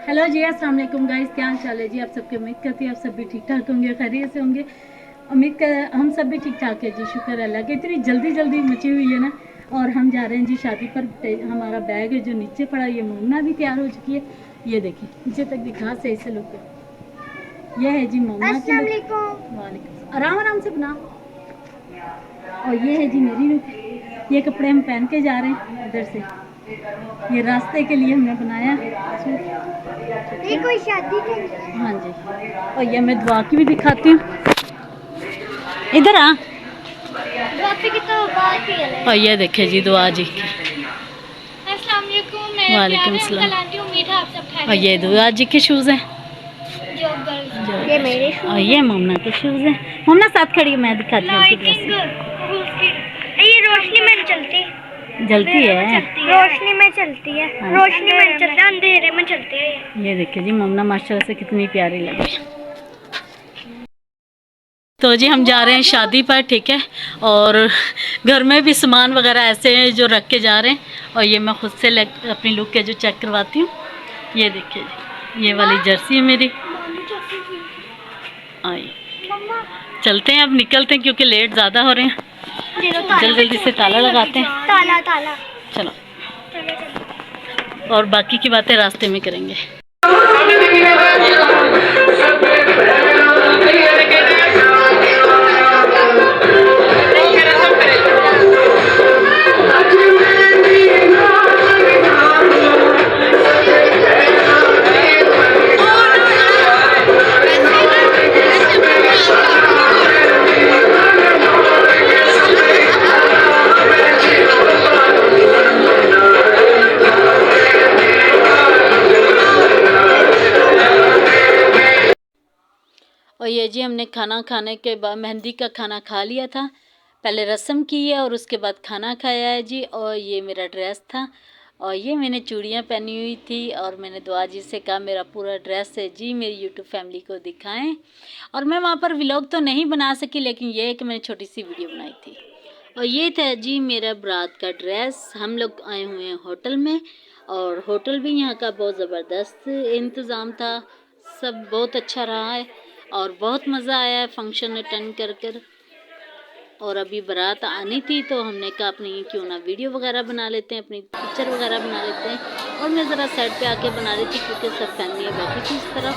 Hello जी, अस्सलाम वालेकुम guys, क्या हाल चाल है जी आप सबके। उम्मीद करती है आप सब भी ठीक ठाक होंगे, खैरियत से होंगे। उम्मीद कर हम सब भी ठीक ठाक है जी, शुक्र अल्लाह की। इतनी जल्दी जल्दी मची हुई है ना। और हम जा रहे हैं जी शादी पर। हमारा बैग है जो नीचे पड़ा, ये मोमना भी तैयार हो चुकी है। ये देखिए नीचे तक दिखा सही से लोग। ये है जी मोमना की लुक। वालेकुम, आराम आराम से बना। और ये है जी मेरी लुक। ये कपड़े हम पहन के जा रहे हैं इधर से। ये रास्ते के लिए हमने बनाया सूट। ये कोई शादी के लिए? हाँ जी। और ये मैं दुआ की भी दिखाती हूँ, इधर आ। की तो बात ही अलग और है। ये देखे जी दुआ जी की। अस्सलाम वालेकुम, मेरे वालेकुम प्यारे सलाम। अंकल आंटी, उम्मीद है आप सब और खैरियत ये से दुआ जी के शूज़ हैं। जो गर्ल्स, ये मेरे शूज और ये मोमना के शूज़ हैं। मोमना साथ खड़ी है, मैं दिखाती हूँ आपकी लाइटिंग ड्रेस। ये रोशनी में चलती जलती है। रोशनी में चलती है। हाँ। रोशनी में चलती है, अंधेरे में चलती है। ये देखिए जी मोमना माशाल्लाह से कितनी प्यारी लगी। तो जी हम जा रहे हैं शादी पर, ठीक है। और घर में भी सामान वगैरह ऐसे हैं जो रख के जा रहे हैं। और ये मैं खुद से अपनी लुक के जो चेक करवाती हूँ। ये देखिए जी, ये वाली जर्सी है मेरी। आई, चलते हैं अब, निकलते हैं क्योंकि लेट ज़्यादा हो रहे हैं। जल्दी जल्दी से ताला लगाते हैं। ताला ताला चलो, और बाकी की बातें रास्ते में करेंगे। और ये जी हमने खाना खाने के बाद मेहंदी का खाना खा लिया था। पहले रस्म की है और उसके बाद खाना खाया है जी। और ये मेरा ड्रेस था और ये मैंने चूड़ियाँ पहनी हुई थी। और मैंने दुआ जी से कहा मेरा पूरा ड्रेस है जी, मेरी यूट्यूब फैमिली को दिखाएं। और मैं वहाँ पर व्लॉग तो नहीं बना सकी, लेकिन ये है कि मैंने छोटी सी वीडियो बनाई थी। और ये था जी मेरा बारात का ड्रेस। हम लोग आए हुए हैं होटल में, और होटल भी यहाँ का बहुत ज़बरदस्त इंतज़ाम था। सब बहुत अच्छा रहा है और बहुत मज़ा आया है फंक्शन अटेंड कर कर। और अभी बारात आनी थी तो हमने कहा अपनी क्यों ना वीडियो वगैरह बना लेते हैं, अपनी पिक्चर वगैरह बना लेते हैं। और मैं ज़रा साइड पे आके बना रही थी क्योंकि सब फैमिली बैठी थी इस तरफ।